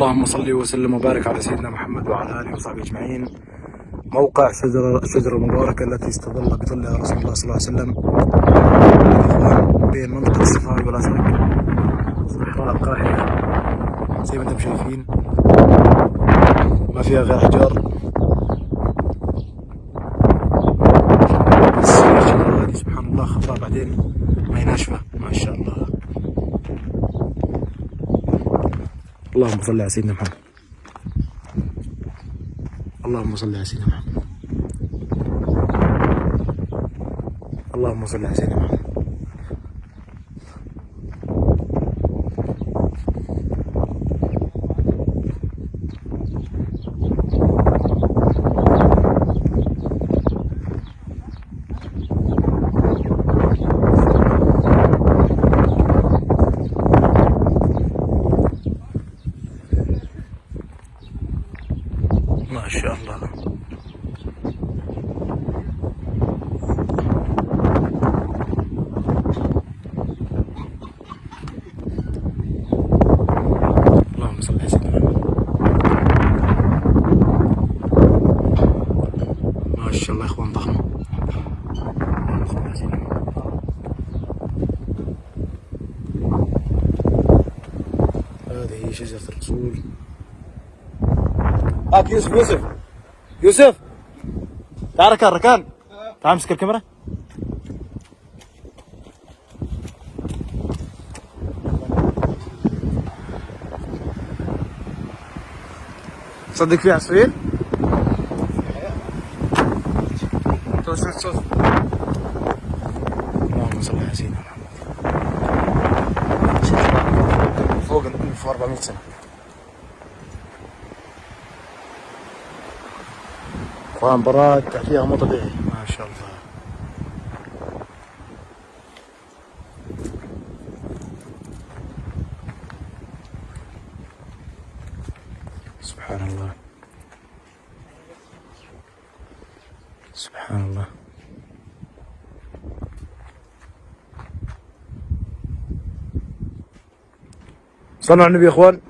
اللهم صل وسلم وبارك على سيدنا محمد وعلى اله وصحبه اجمعين. موقع الشجرة المباركة التي استظل بظلها رسول الله صلى الله عليه وسلم بين منطقة الصفاوي والأزرق، صحراء القاهرة زي ما انتم شايفين، ما فيها غير أحجار. بس الشجرة هذه سبحان الله خضراء بعدين ما هي ناشفة ما شاء الله. اللهم صل على سيدنا محمد. اللهم صل على سيدنا محمد. اللهم صل على سيدنا محمد. ما شاء الله. اللهم صل على سيدنا محمد. ما شاء الله يا اخوان ضخمة. اللهم صل على سيدنا محمد. هذه هي شجرة الرسول. هاك يوسف تعال ركان تعال امسك الكاميرا. صدق في عصفور؟ صوت. اللهم صل على سيدنا محمد. فوق 1400 سنة. اخوان براد تحتيها مو طبيعي ما شاء الله. سبحان الله سبحان الله. صلوا على النبي يا اخوان.